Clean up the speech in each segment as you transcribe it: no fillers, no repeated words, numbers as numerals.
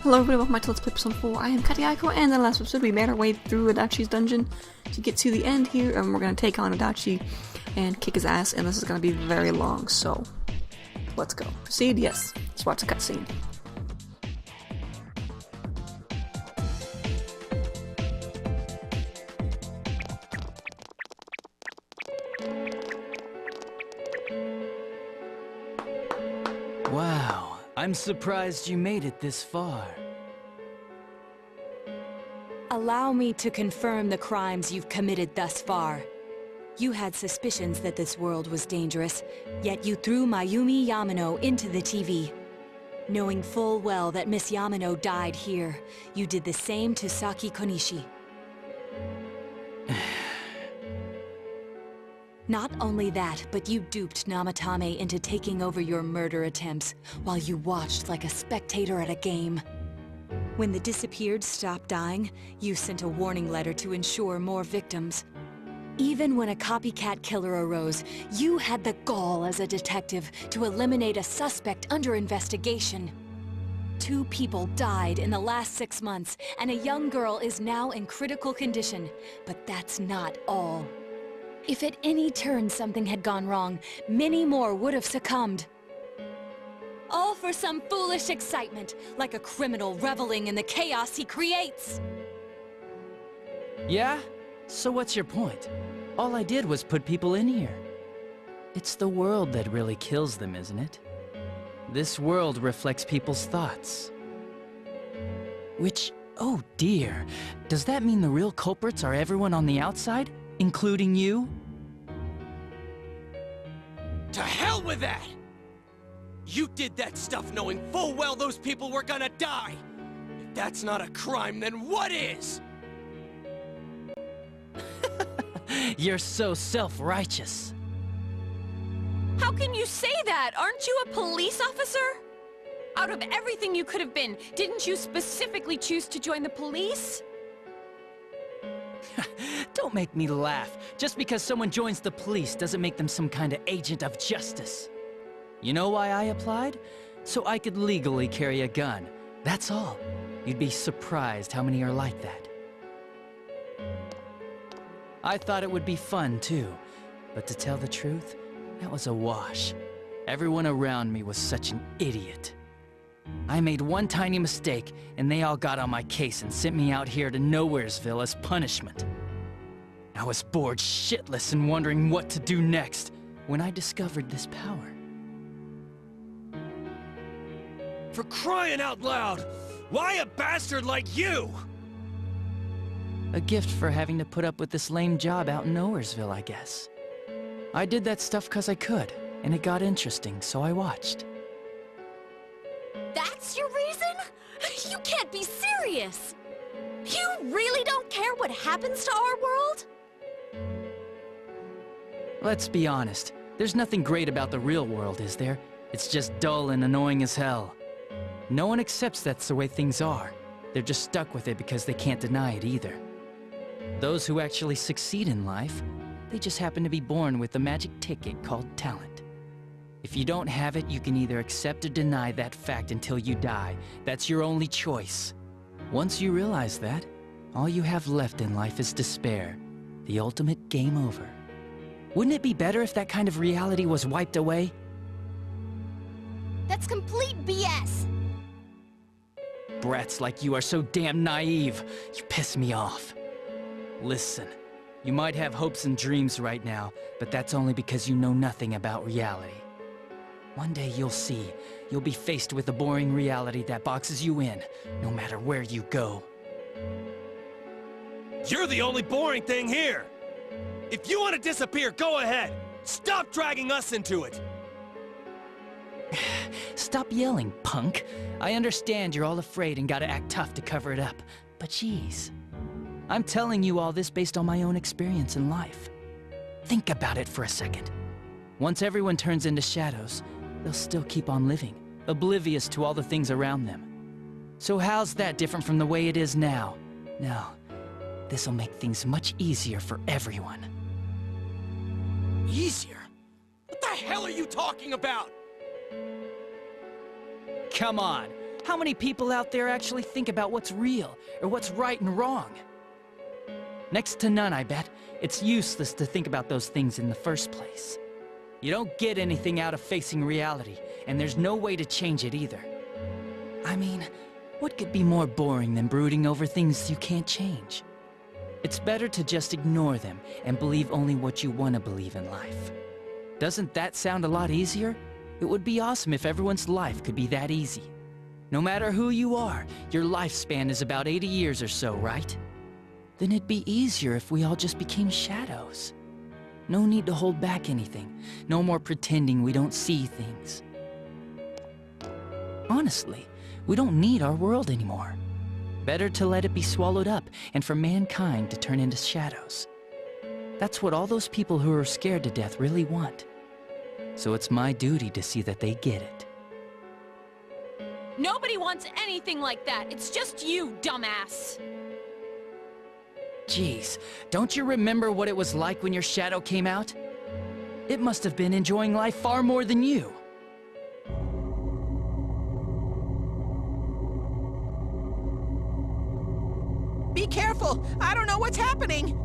Hello everybody, welcome back to Let's Play Persona 4. I am Katiako, and in the last episode we made our way through Adachi's dungeon to get to the end here, and we're going to take on Adachi and kick his ass, and this is going to be very long, so let's go. Proceed? Yes. Let's watch the cutscene. Wow, I'm surprised you made it this far. Allow me to confirm the crimes you've committed thus far. You had suspicions that this world was dangerous, yet you threw Mayumi Yamano into the TV. Knowing full well that Miss Yamano died here, you did the same to Saki Konishi. Not only that, but you duped Namatame into taking over your murder attempts, while you watched like a spectator at a game. When the disappeared stopped dying, you sent a warning letter to ensure more victims. Even when a copycat killer arose, you had the gall as a detective to eliminate a suspect under investigation. 2 people died in the last 6 months, and a young girl is now in critical condition. But that's not all. If at any turn something had gone wrong, many more would have succumbed. All for some foolish excitement, like a criminal reveling in the chaos he creates! Yeah? So what's your point? All I did was put people in here. It's the world that really kills them, isn't it? This world reflects people's thoughts. Which, oh dear, does that mean the real culprits are everyone on the outside? Including you? To hell with that! You did that stuff knowing full well those people were gonna die! If that's not a crime, then what is? You're so self-righteous. How can you say that? Aren't you a police officer? Out of everything you could have been, didn't you specifically choose to join the police? Don't make me laugh. Just because someone joins the police doesn't make them some kind of agent of justice. You know why I applied? So I could legally carry a gun. That's all. You'd be surprised how many are like that. I thought it would be fun too, but to tell the truth, that was a wash. Everyone around me was such an idiot. I made one tiny mistake, and they all got on my case and sent me out here to Nowheresville as punishment. I was bored shitless and wondering what to do next when I discovered this power. For crying out loud! Why a bastard like you? A gift for having to put up with this lame job out in Nowheresville, I guess. I did that stuff 'cause I could, and it got interesting, so I watched. That's your reason? You can't be serious! You really don't care what happens to our world? Let's be honest, there's nothing great about the real world, is there? It's just dull and annoying as hell. No one accepts that's the way things are. They're just stuck with it because they can't deny it either. Those who actually succeed in life, they just happen to be born with a magic ticket called talent. If you don't have it, you can either accept or deny that fact until you die. That's your only choice. Once you realize that, all you have left in life is despair. The ultimate game over. Wouldn't it be better if that kind of reality was wiped away? That's complete BS! Brats like you are so damn naive. You piss me off. Listen, you might have hopes and dreams right now, but that's only because you know nothing about reality. One day you'll see. You'll be faced with a boring reality that boxes you in, no matter where you go. You're the only boring thing here! If you want to disappear, go ahead! Stop dragging us into it! Stop yelling, punk. I understand you're all afraid and gotta act tough to cover it up, but geez. I'm telling you all this based on my own experience in life. Think about it for a second. Once everyone turns into shadows, they'll still keep on living, oblivious to all the things around them. So how's that different from the way it is now? No, this'll make things much easier for everyone. Easier? What the hell are you talking about? Come on, How many people out there actually think about what's real, or what's right and wrong? Next to none, I bet. It's useless to think about those things in the first place. You don't get anything out of facing reality, and there's no way to change it either. I mean, what could be more boring than brooding over things you can't change? It's better to just ignore them and believe only what you want to believe in life. Doesn't that sound a lot easier? It would be awesome if everyone's life could be that easy. No matter who you are, your lifespan is about 80 years or so, right? Then it'd be easier if we all just became shadows. No need to hold back anything. No more pretending we don't see things. Honestly, we don't need our world anymore. Better to let it be swallowed up and for mankind to turn into shadows. That's what all those people who are scared to death really want. So it's my duty to see that they get it. Nobody wants anything like that. It's just you, dumbass. Jeez, don't you remember what it was like when your shadow came out? It must have been enjoying life far more than you. Be careful! I don't know what's happening!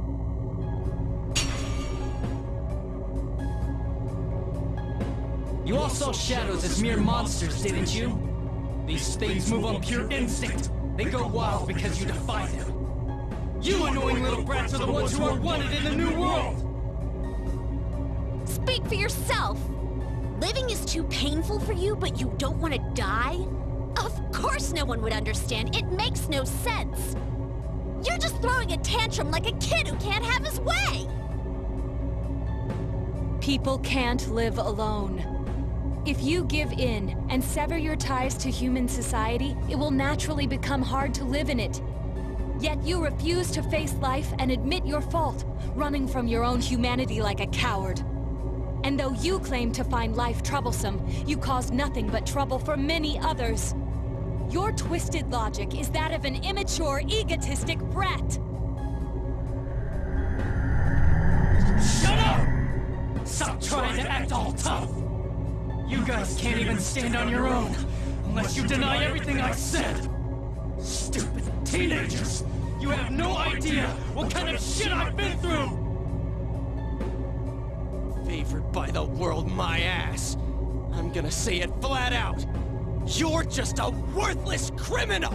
You all saw shadows as mere monsters, didn't you? These things move on pure instinct. They go wild because you defy them. You annoying little brats are the ones who are wanted in the new world! Speak for yourself! Living is too painful for you, but you don't want to die? Of course no one would understand. It makes no sense. You're just throwing a tantrum like a kid who can't have his way! People can't live alone. If you give in and sever your ties to human society, it will naturally become hard to live in it. Yet you refuse to face life and admit your fault, running from your own humanity like a coward. And though you claim to find life troublesome, you cause nothing but trouble for many others. Your twisted logic is that of an immature, egotistic brat. Shut up! Stop trying to act all tough! You guys can't even stand on your own, unless you deny everything I said! Stupid teenagers! You have no idea what kind of shit I've been through! Favored by the world, my ass. I'm gonna say it flat out. You're just a worthless criminal!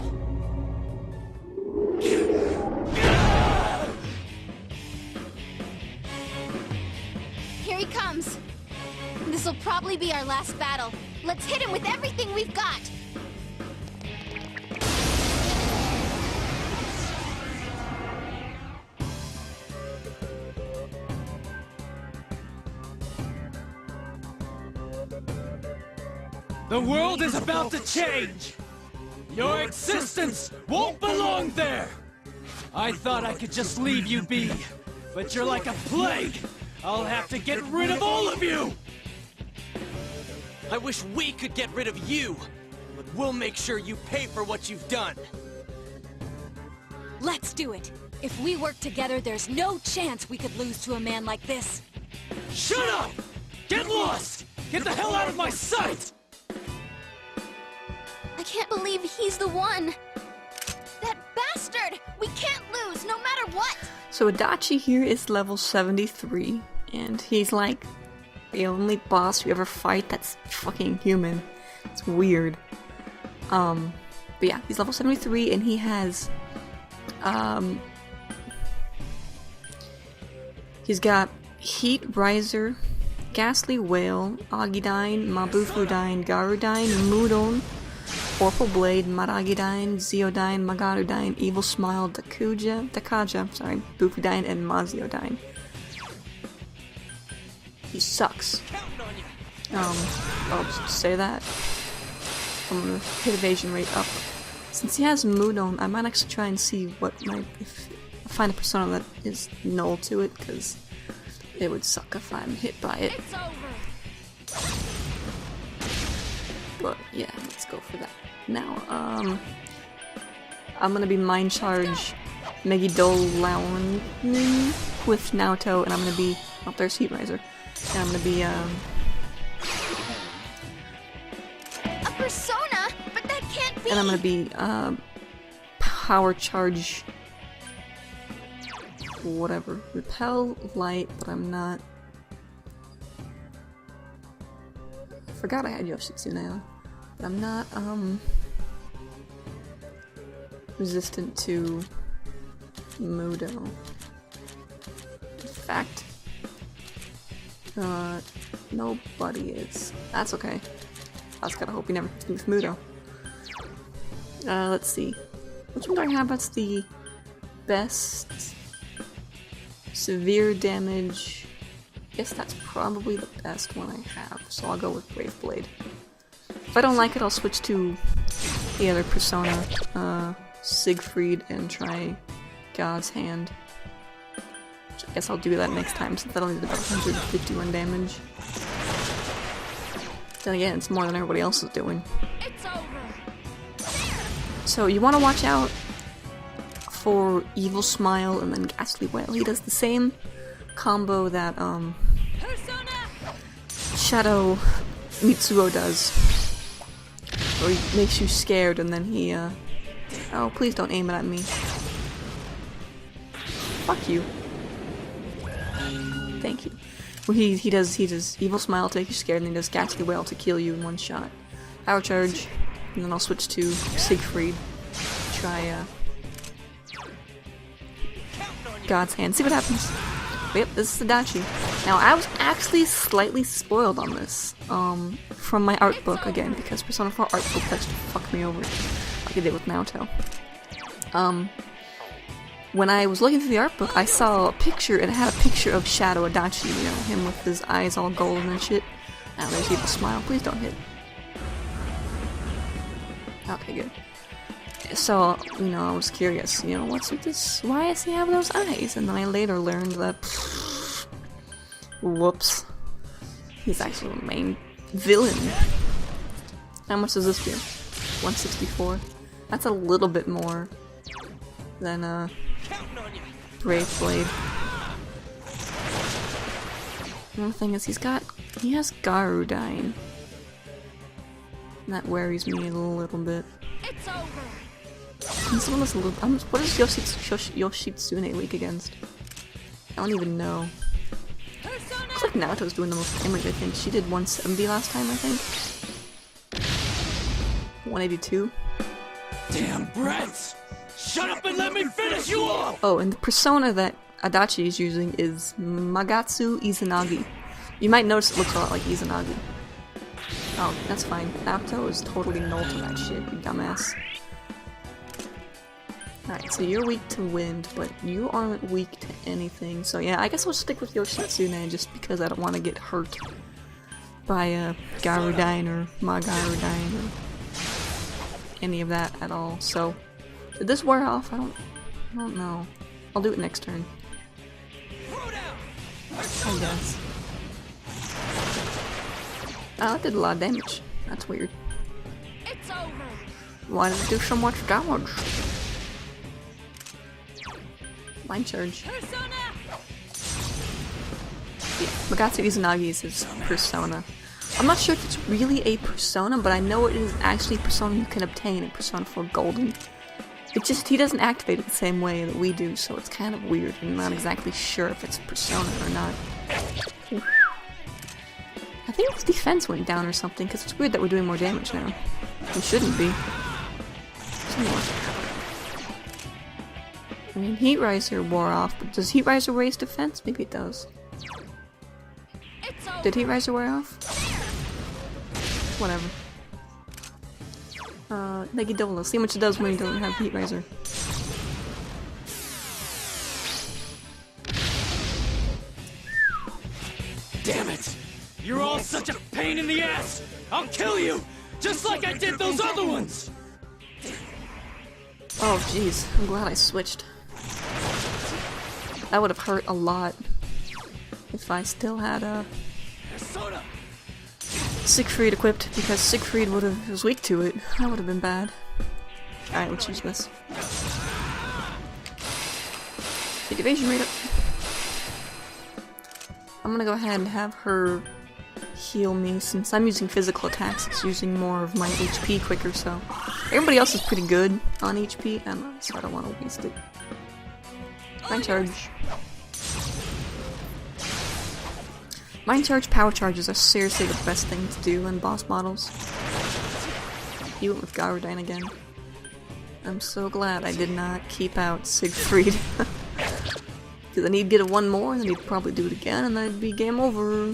Here he comes. This'll probably be our last battle. Let's hit him with everything we've got! The world is about to change! Your existence won't belong there! I thought I could just leave you be, but you're like a plague! I'll have to get rid of all of you! I wish we could get rid of you, but we'll make sure you pay for what you've done. Let's do it. If we work together, there's no chance we could lose to a man like this. Shut up! Get lost! Get the hell out of my sight! I can't believe he's the one! That bastard! We can't lose, no matter what! So Adachi here is level 73, and he's like the only boss we ever fight that's fucking human. It's weird. But yeah, he's level 73, and he has, he's got Heat Riser, Ghastly Whale, Agidine, Mabufudine, Garudine, Mudon, Orpal Blade, Maragidine, Zeodine, Magarudine, Evil Smile, Dakaja, Bufudine, and Maziodine. He sucks. I'll just say that. I'm gonna hit evasion rate up. Since he has Mudon, I might actually try and see what if I find a persona that is null to it, because it would suck if I'm hit by it. It's over! But yeah, let's go for that. Now, I'm gonna be Mind Charge Megidolaun with Naoto, and I'm gonna be, oh, there's Heat Riser. And I'm gonna be, A persona? But that can't be! And I'm gonna be, power charge... whatever. Repel light, but I'm not... I forgot I had Yoshitsune on. But I'm not, resistant to Mudo. In fact, nobody is. That's okay. I just gotta hope he never hits me with Mudo. Let's see. Which one do I have that's the best? Severe damage. I guess that's probably the best one I have, so I'll go with Brave Blade. If I don't like it, I'll switch to the other persona, Siegfried, and try God's Hand. Which I guess I'll do that next time, since that only did about 151 damage. Then again, it's more than everybody else is doing. It's over. So you want to watch out for Evil Smile and then Ghastly Wail. He does the same combo that Shadow Mitsuo does. Where he makes you scared and then he oh, please don't aim it at me. Fuck you. Thank you. Well, he does Evil Smile to make you scared, and then he does Ghastly Wail to kill you in one shot. Power Charge, and then I'll switch to Siegfried. Try God's Hand. See what happens. Yep, this is Adachi. Now, I was actually slightly spoiled on this, from my art book, again, because Persona 4 art book likes to fuck me over, like it did with Naoto. When I was looking through the art book, I saw a picture, and it had a picture of Shadow Adachi, you know, him with his eyes all golden and shit. Now there's Evil Smile. Please don't hit. Okay, good. So, you know, I was curious, you know, what's with this? Why does he have those eyes? And then I later learned that, whoops, he's actually the main villain. How much does this do? 164? That's a little bit more than, Brave Blade. The only thing is he has Garudine. And that worries me a little bit. It's over. This one is a little. What is Yoshitsune weak against? I don't even know. Looks like Naoto's doing the most damage, I think. She did 170 last time, I think. 182. Damn brats! Shut up and let me finish you all! Oh, and the persona that Adachi is using is Magatsu Izanagi. You might notice it looks a lot like Izanagi. Oh, that's fine. Naoto is totally null to that shit, you dumbass. Alright, so you're weak to wind, but you aren't weak to anything. So yeah, I guess we'll stick with Yoshitsune just because I don't want to get hurt by Garudine or Magarudine or any of that at all. So, did this wear off? I don't know. I'll do it next turn. I guess. Oh, that did a lot of damage. That's weird. It's over. Why did it do so much damage? Line charge. Persona. Yeah, Magatsu Izanagi is his persona. I'm not sure if it's really a persona, but I know it is actually a persona you can obtain in Persona 4 Golden. It just, he doesn't activate it the same way that we do, so it's kind of weird. I'm not exactly sure if it's a persona or not. I think his defense went down or something, because it's weird that we're doing more damage now. We shouldn't be. I mean, Heat Riser wore off, but does Heat Riser raise defense? Maybe it does. Did Heat Riser wear off? Whatever. Negidola. See how much it does when you don't have Heat Riser. Damn it! You're all such a pain in the ass! I'll kill you! Just like I did those other ones! Oh jeez, I'm glad I switched. That would have hurt a lot if I still had Siegfried equipped, because Siegfried was weak to it. That would have been bad. Alright, let's use this. Take evasion rate up. I'm gonna go ahead and have her heal me, since I'm using physical attacks, it's using more of my HP quicker, so Everybody else is pretty good on HP, so I don't want to waste it. Mind charge. Mind charge power charges are seriously the best thing to do in boss models. He went with Garudine again. I'm so glad I did not keep out Siegfried. Because then he'd get a one more, and then he'd probably do it again, and then it'd be game over.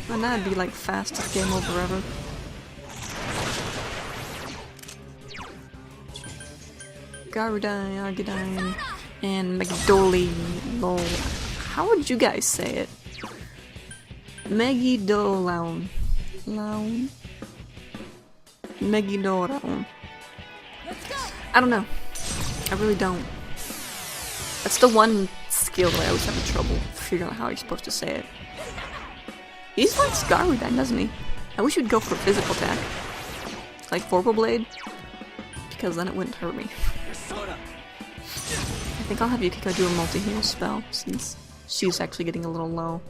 And that'd be like fastest game over ever. Garudine, Argidine, and Megidoli. Lol. How would you guys say it? Megidolaun. Laun? Megidoraun. I don't know. I really don't. That's the one skill that I always have trouble figuring out how you're supposed to say it. He just likes Garudine, doesn't he? I wish he'd go for physical attack. Like Vorpal Blade. Because then it wouldn't hurt me. I think I'll have Yukiko do a multi-heal spell, since she's actually getting a little low.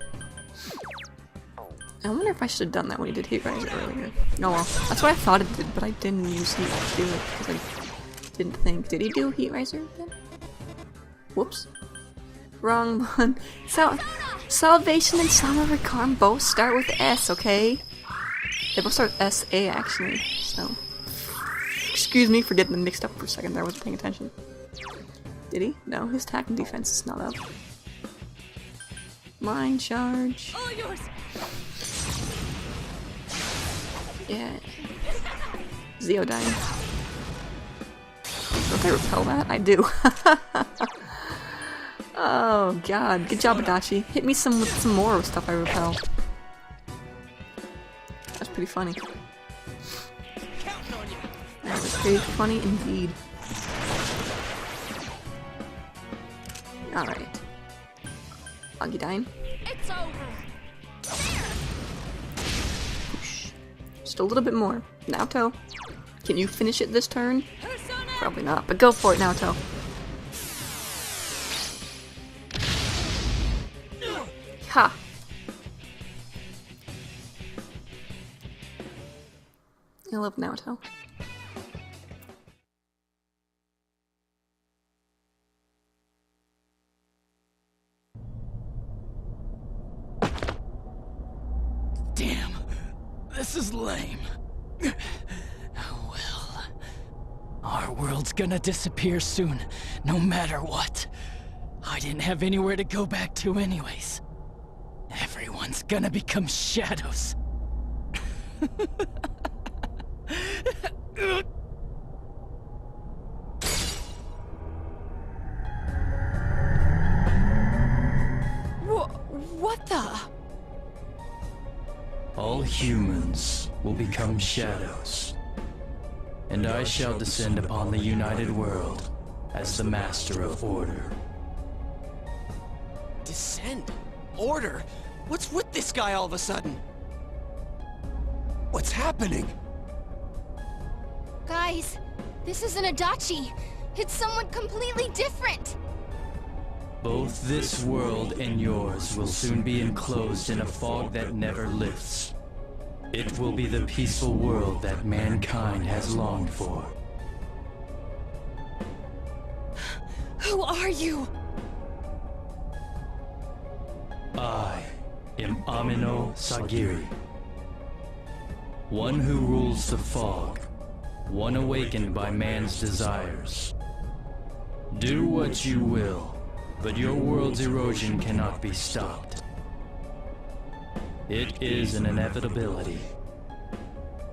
I wonder if I should have done that when he did Heat Riser earlier. Oh well, that's what I thought it did, but I didn't use Heat to do it, because I didn't think. Did he do Heat Riser then? Whoops. Wrong one. So, Salvation and Song of Recarm both start with S, okay? They both start with S-A, actually, so... Excuse me for getting them mixed up for a second there, I wasn't paying attention. Did he? No, his attack and defense is not up. Mind charge. All yours. Yeah. Zeodyne. Don't I repel that? I do. Oh god, good job Adachi. Hit me with some more stuff I repel. That's pretty funny. That was pretty funny indeed. Alright. Agidine. It's over. Whoosh. Just a little bit more. Naoto. Can you finish it this turn? Probably not, but go for it, Naoto. Ha! I love Naoto. Damn, this is lame. Well, our world's gonna disappear soon, no matter what. I didn't have anywhere to go back to anyways. Everyone's gonna become shadows. What the? All humans will become shadows, and I shall descend upon the united world as the master of order. Descend? Order? What's with this guy all of a sudden? What's happening? Guys, this isn't Adachi. It's someone completely different. Both this world and yours will soon be enclosed in a fog that never lifts. It will be the peaceful world that mankind has longed for. Who are you? I am Amino Sagiri. One who rules the fog. One awakened by man's desires. Do what you will, but your world's erosion cannot be stopped. It is an inevitability.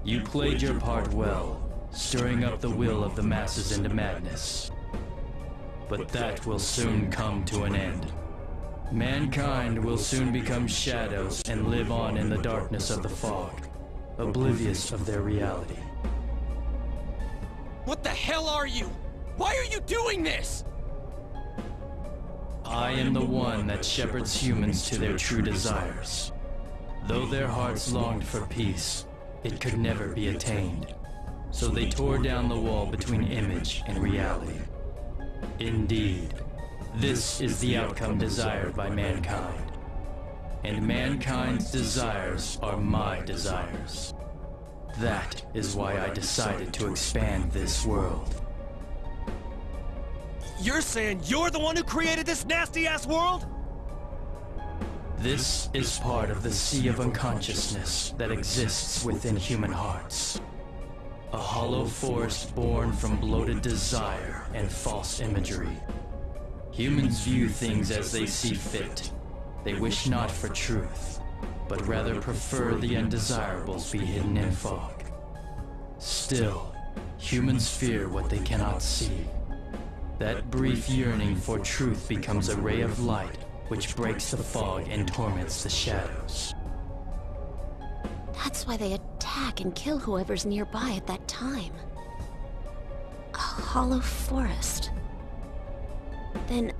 You played your part well, stirring up the will of the masses into madness. But that will soon come to an end. Mankind will soon become shadows and live on in the darkness of the fog, oblivious of their reality. What the hell are you? Why are you doing this? I am the one that shepherds humans to their true desires. Though their hearts longed for peace, it could never be attained. So they tore down the wall between image and reality. Indeed, this is the outcome desired by mankind. And mankind's desires are my desires. That is why I decided to expand this world. You're saying you're the one who created this nasty-ass world? This is part of the sea of unconsciousness that exists within human hearts. A hollow forest born from bloated desire and false imagery. Humans view things as they see fit. They wish not for truth, but rather prefer the undesirables be hidden in fog. Still, humans fear what they cannot see. That brief yearning for truth becomes a ray of light which breaks the fog and torments the shadows. That's why they attack and kill whoever's nearby at that time. A hollow forest. Then,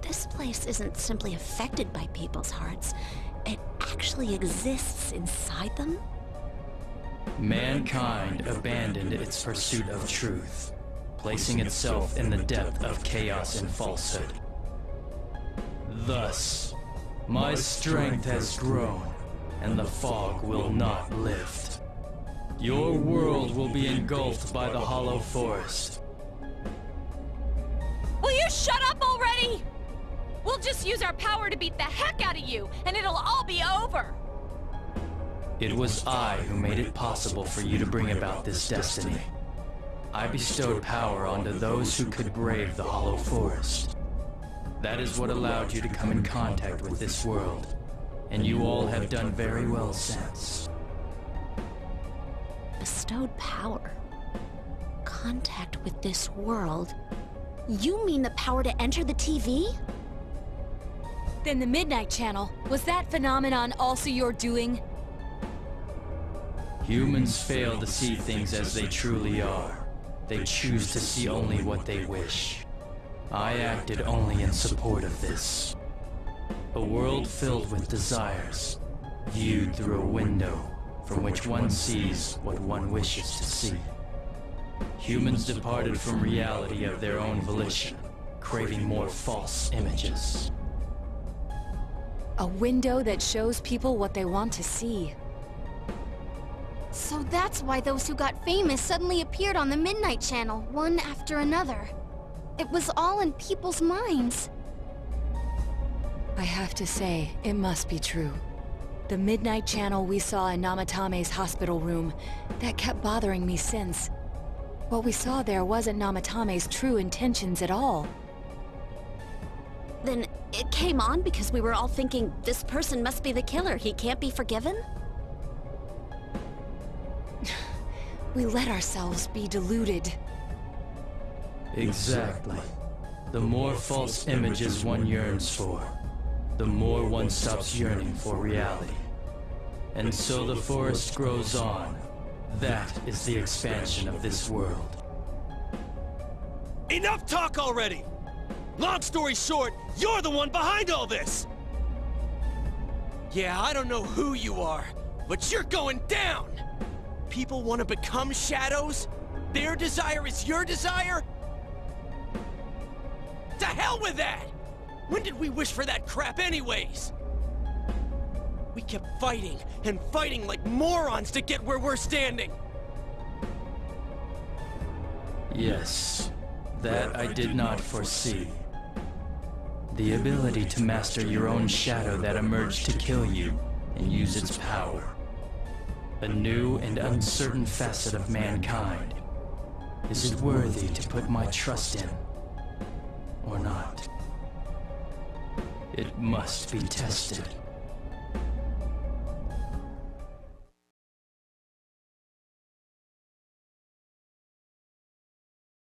this place isn't simply affected by people's hearts. It actually exists inside them? Mankind abandoned its pursuit of truth, placing itself in the depth of chaos and falsehood. Thus, my strength has grown, and the fog will not lift. Your world will be engulfed by the hollow forest. Will you shut up already? We'll just use our power to beat the heck out of you, and it'll all be over! It was I who made it possible for you to bring about this destiny. I bestowed power onto those who could brave the hollow forest. That is what allowed you to come in contact with this world, and you all have done very well since. Bestowed power. Contact with this world. You mean the power to enter the TV? Then the Midnight Channel, was that phenomenon also your doing? Humans fail to see things as they truly are. They choose to see only what they wish. I acted only in support of this. A world filled with desires, viewed through a window from which one sees what one wishes to see. Humans departed from reality of their own volition, craving more false images. A window that shows people what they want to see. So that's why those who got famous suddenly appeared on the Midnight Channel, one after another. It was all in people's minds. I have to say, it must be true. The Midnight Channel we saw in Namatame's hospital room, that kept bothering me since. What we saw there wasn't Namatame's true intentions at all. Then it came on because we were all thinking, this person must be the killer, he can't be forgiven? We let ourselves be deluded. Exactly. The more false images one yearns for, the more one stops yearning for reality. And so the forest grows on. That is the expansion of this world. Enough talk already! Long story short, you're the one behind all this! Yeah, I don't know who you are, but you're going down! People want to become shadows? Their desire is your desire? To hell with that! When did we wish for that crap anyways? We kept fighting and fighting like morons to get where we're standing! Yes, that I did not foresee. The ability to master your own shadow that emerged to kill you and use its power. A new and uncertain facet of mankind. Is it worthy to put my trust in, or not? It must be tested.